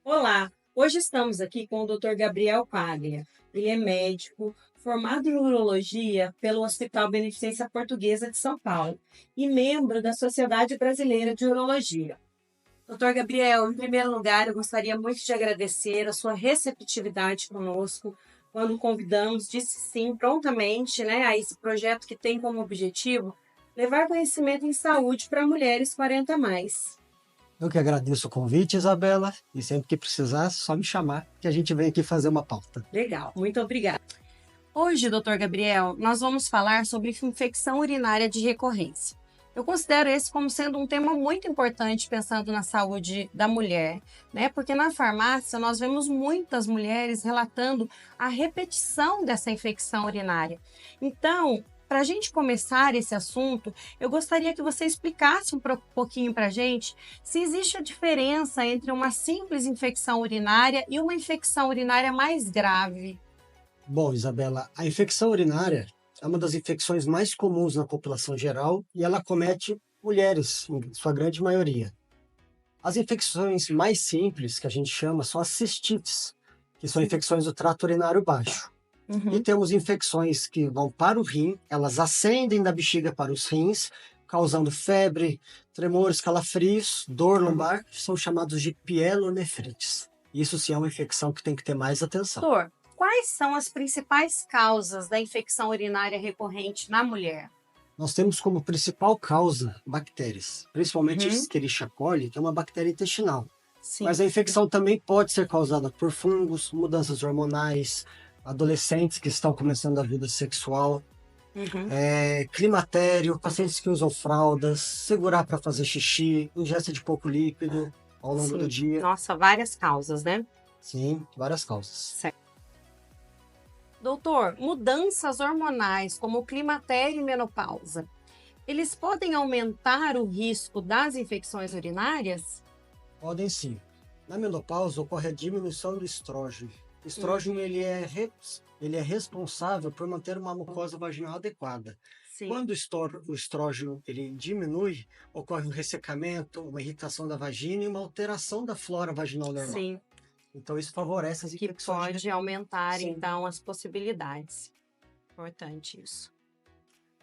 Olá, hoje estamos aqui com o Dr. Gabriel Paglia. Ele é médico, formado em urologia pelo Hospital Beneficência Portuguesa de São Paulo e membro da Sociedade Brasileira de Urologia. Dr. Gabriel, em primeiro lugar, eu gostaria muito de agradecer a sua receptividade conosco quando convidamos, disse sim prontamente, a esse projeto que tem como objetivo levar conhecimento em saúde para mulheres 40 a mais. Eu que agradeço o convite, Isabela, e sempre que precisar, só me chamar, que a gente vem aqui fazer uma pauta. Legal, muito obrigada. Hoje, doutor Gabriel, nós vamos falar sobre infecção urinária de recorrência. Eu considero esse como sendo um tema muito importante pensando na saúde da mulher, né? Porque na farmácia nós vemos muitas mulheres relatando a repetição dessa infecção urinária. Então, para a gente começar esse assunto, eu gostaria que você explicasse um pouquinho para a gente se existe a diferença entre uma simples infecção urinária e uma infecção urinária mais grave. Bom, Isabela, a infecção urinária é uma das infecções mais comuns na população geral e ela acomete mulheres, em sua grande maioria. As infecções mais simples, que a gente chama, são as cistites, que são infecções do trato urinário baixo. E temos infecções que vão para o rim, elas ascendem da bexiga para os rins, causando febre, tremores, calafrios, dor lombar, que são chamados de pielonefrites. Isso sim é uma infecção que tem que ter mais atenção. Doutor, quais são as principais causas da infecção urinária recorrente na mulher? Nós temos como principal causa bactérias, principalmente Escherichia coli, que é uma bactéria intestinal. Sim. Mas a infecção também pode ser causada por fungos, mudanças hormonais, adolescentes que estão começando a vida sexual, climatério, pacientes que usam fraldas, segurar para fazer xixi, ingesta de pouco líquido ao longo do dia. Nossa, várias causas, né? Sim, várias causas. Certo. Doutor, mudanças hormonais como o climatério e menopausa, eles podem aumentar o risco das infecções urinárias? Podem sim. Na menopausa ocorre a diminuição do estrógeno. O estrógeno ele é responsável por manter uma mucosa vaginal adequada. Sim. Quando o estrógeno ele diminui, ocorre um ressecamento, uma irritação da vagina e uma alteração da flora vaginal normal. Sim. Então isso favorece as infecções. Que pode aumentar, então, as possibilidades. Importante isso.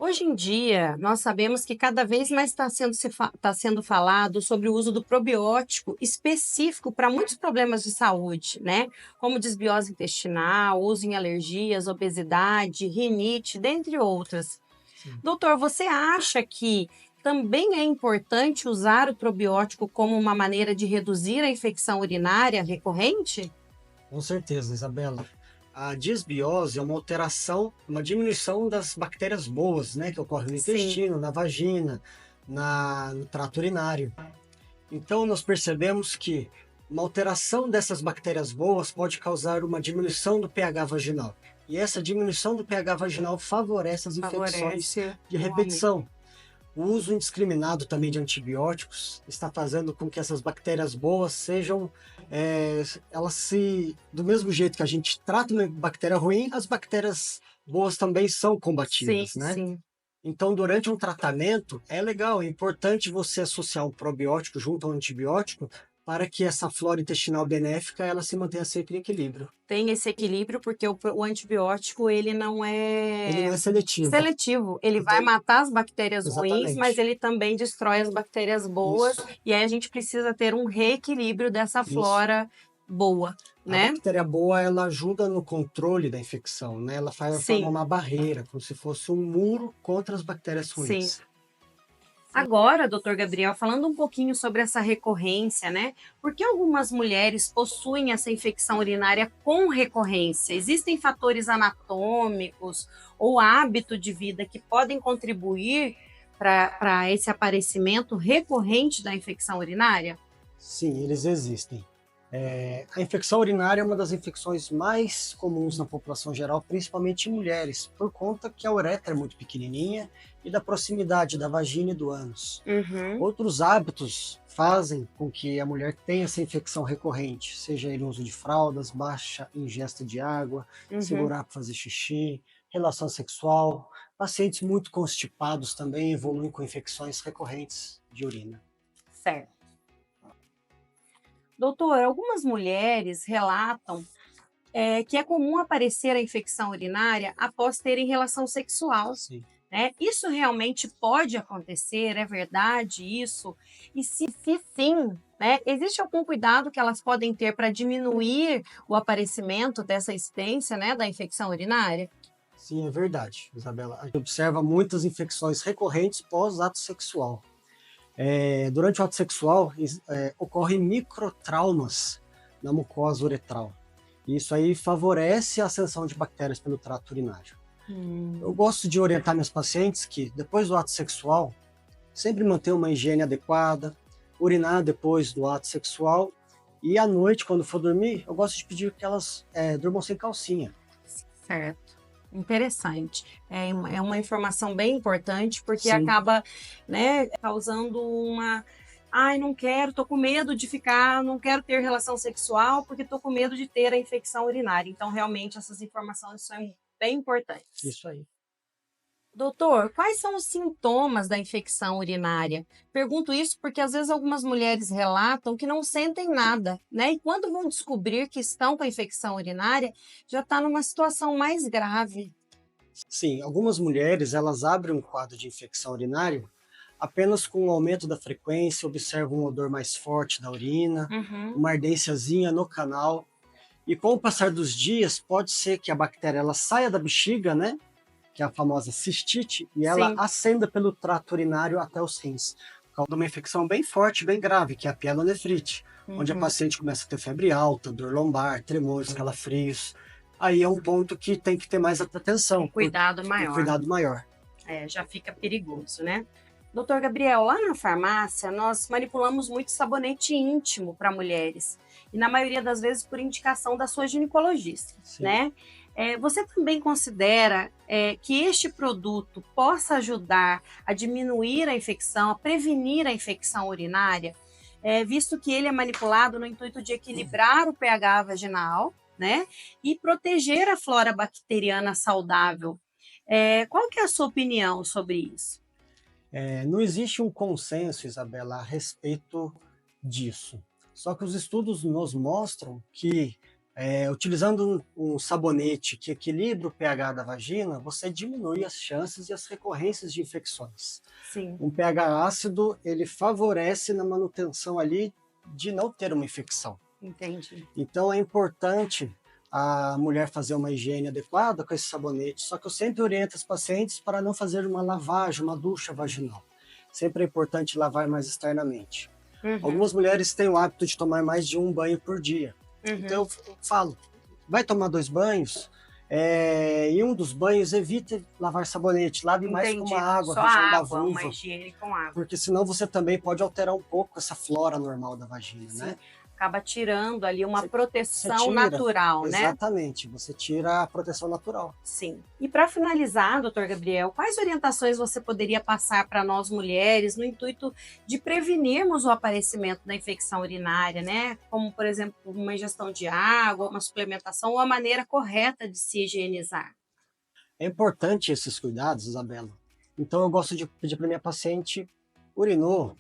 Hoje em dia, nós sabemos que cada vez mais está sendo falado sobre o uso do probiótico específico para muitos problemas de saúde, né? Como desbiose intestinal, uso em alergias, obesidade, rinite, dentre outras. Sim. Doutor, você acha que também é importante usar o probiótico como uma maneira de reduzir a infecção urinária recorrente? Com certeza, Isabela. A disbiose é uma alteração, uma diminuição das bactérias boas, né, que ocorrem no intestino, na vagina, no trato urinário. Então, nós percebemos que uma alteração dessas bactérias boas pode causar uma diminuição do pH vaginal. E essa diminuição do pH vaginal favorece as infecções de repetição. O uso indiscriminado também de antibióticos está fazendo com que essas bactérias boas sejam, do mesmo jeito que a gente trata uma bactéria ruim, as bactérias boas também são combatidas, né? Sim. Então, durante um tratamento, é legal, é importante você associar o probiótico junto ao antibiótico para que essa flora intestinal benéfica ela se mantenha sempre em equilíbrio. Tem esse equilíbrio porque o antibiótico ele não é seletivo. Ele vai matar as bactérias ruins, mas Exatamente. ele também destrói as bactérias boas. Isso. E aí a gente precisa ter um reequilíbrio dessa flora boa, né? A bactéria boa, ela ajuda no controle da infecção, né? Ela forma uma barreira, como se fosse um muro contra as bactérias ruins. Sim. Agora, doutor Gabriel, falando um pouquinho sobre essa recorrência, né? Por que algumas mulheres possuem essa infecção urinária com recorrência? Existem fatores anatômicos ou hábito de vida que podem contribuir para esse aparecimento recorrente da infecção urinária? Sim, eles existem. A infecção urinária é uma das infecções mais comuns na população geral, principalmente em mulheres, por conta que a uretra é muito pequenininha e da proximidade da vagina e do ânus. Outros hábitos fazem com que a mulher tenha essa infecção recorrente, seja ele uso de fraldas, baixa ingesta de água, segurar para fazer xixi, relação sexual. Pacientes muito constipados também evoluem com infecções recorrentes de urina. Certo. Doutor, algumas mulheres relatam que é comum aparecer a infecção urinária após terem relação sexual, Sim. né? Isso realmente pode acontecer? É verdade isso? E se sim, né, existe algum cuidado que elas podem ter para diminuir o aparecimento dessa incidência, né, da infecção urinária? Sim, é verdade, Isabela. A gente observa muitas infecções recorrentes pós-ato sexual. Durante o ato sexual, ocorrem microtraumas na mucosa uretral. Isso aí favorece a ascensão de bactérias pelo trato urinário. Eu gosto de orientar meus pacientes que, depois do ato sexual, sempre manter uma higiene adequada, urinar depois do ato sexual e à noite, quando for dormir, eu gosto de pedir que elas durmam sem calcinha. Certo. Interessante. É uma informação bem importante, porque Sim, acaba, né, causando uma. Ai, não quero, tô com medo de ficar, não quero ter relação sexual, porque tô com medo de ter a infecção urinária. Então, realmente, essas informações são bem importantes. isso aí. Doutor, quais são os sintomas da infecção urinária? Pergunto isso porque às vezes algumas mulheres relatam que não sentem nada, né? E quando vão descobrir que estão com a infecção urinária, já está numa situação mais grave. Sim, algumas mulheres elas abrem um quadro de infecção urinária apenas com o aumento da frequência, observam um odor mais forte da urina, Uhum. uma ardênciazinha no canal. E com o passar dos dias, pode ser que a bactéria ela saia da bexiga, né? Que é a famosa cistite, e ela Sim. ascenda pelo trato urinário até os rins, causando uma infecção bem forte, bem grave, que é a pielonefrite, onde a Uhum. paciente começa a ter febre alta, dor lombar, tremores, calafrios. Aí é um ponto que tem que ter mais atenção, Cuidado um maior. cuidado maior. Já fica perigoso, né? Doutor Gabriel, lá na farmácia nós manipulamos muito sabonete íntimo para mulheres e na maioria das vezes por indicação da sua ginecologista, Sim. né? Você também considera que este produto possa ajudar a diminuir a infecção, a prevenir a infecção urinária, visto que ele é manipulado no intuito de equilibrar o pH vaginal, né? E proteger a flora bacteriana saudável. Qual que é a sua opinião sobre isso? Não existe um consenso, Isabela, a respeito disso. Só que os estudos nos mostram que, utilizando um sabonete que equilibra o pH da vagina, você diminui as chances e as recorrências de infecções. Sim, Um pH ácido, ele favorece na manutenção ali de não ter uma infecção. entendi. Então é importante a mulher fazer uma higiene adequada com esse sabonete, só que eu sempre oriento os pacientes para não fazer uma lavagem, uma ducha vaginal. Sempre é importante lavar mais externamente. Uhum, Algumas mulheres têm o hábito de tomar mais de um banho por dia. Então uhum, eu falo, vai tomar 2 banhos, e um dos banhos evite lavar sabonete, lave mais com uma entendi. água, Só a a região da água, uma vulva, higiene com água. porque senão você também pode alterar um pouco essa flora normal da vagina, Sim, né? acaba tirando ali uma Você proteção tira, natural, né? exatamente, você tira a proteção natural. Sim. E para finalizar, doutor Gabriel, quais orientações você poderia passar para nós mulheres no intuito de prevenirmos o aparecimento da infecção urinária, né? Como, por exemplo, uma ingestão de água, uma suplementação ou a maneira correta de se higienizar? É importante esses cuidados, Isabela. Então eu gosto de pedir para minha paciente urinou,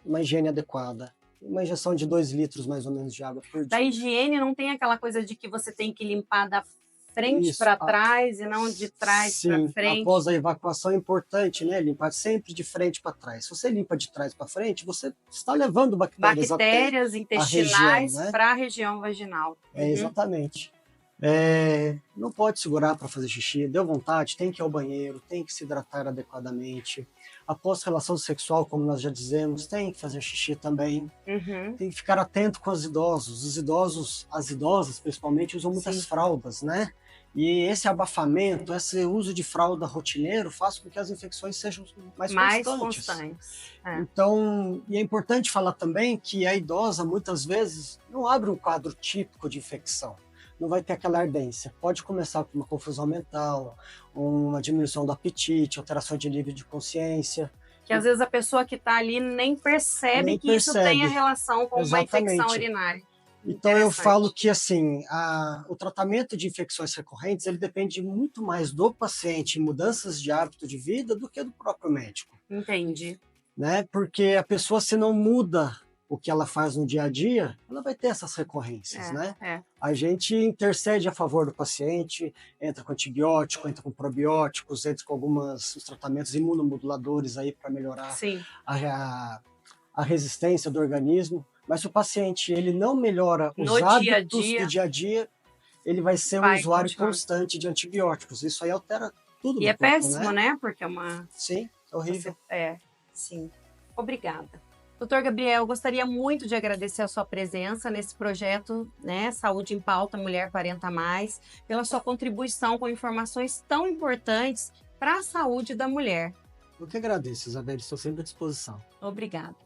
uma higiene adequada, uma injeção de 2 litros mais ou menos de água por Da dia. higiene não tem aquela coisa de que você tem que limpar da frente Isso, para trás e não de trás para sim, frente. após a evacuação é importante, né? Limpar sempre de frente para trás. Se você limpa de trás para frente, você está levando bactérias até Bactérias a região, intestinais né? para a região vaginal. Uhum. Exatamente. Não pode segurar para fazer xixi, deu vontade, tem que ir ao banheiro, tem que se hidratar adequadamente. Após relação sexual, como nós já dizemos, tem que fazer xixi também. Uhum. Tem que ficar atento com os idosos. Os idosos, as idosas principalmente, usam muitas Sim. fraldas, né? E esse abafamento, esse uso de fralda rotineiro faz com que as infecções sejam mais Mais constantes. constantes. Então, e é importante falar também que a idosa muitas vezes não abre um quadro típico de infecção. Não vai ter aquela ardência. Pode começar com uma confusão mental, uma diminuição do apetite, alteração de nível de consciência. Que às vezes a pessoa que está ali nem percebe Nem que isso tenha percebe. relação com uma infecção Exatamente. urinária. Então eu falo Interessante. que assim, o tratamento de infecções recorrentes ele depende muito mais do paciente em mudanças de hábito de vida do que do próprio médico, Entendi. né? Porque a pessoa se não muda o que ela faz no dia a dia, ela vai ter essas recorrências, né? É. A gente intercede a favor do paciente, entra com antibiótico, entra com probióticos, entra com os tratamentos imunomoduladores aí para melhorar Sim. a resistência do organismo. Mas se o paciente ele não melhora os No dia a hábitos dia, do dia a dia, ele vai ser um vai usuário continuar. constante de antibióticos. Isso aí altera tudo E no é corpo, péssimo, né? né? Porque é uma... Sim, é horrível. Sim. Obrigada. Doutor Gabriel, gostaria muito de agradecer a sua presença nesse projeto, né, Saúde em Pauta Mulher 40+, pela sua contribuição com informações tão importantes para a saúde da mulher. Eu que agradeço, Isabel, estou sempre à disposição. Obrigada.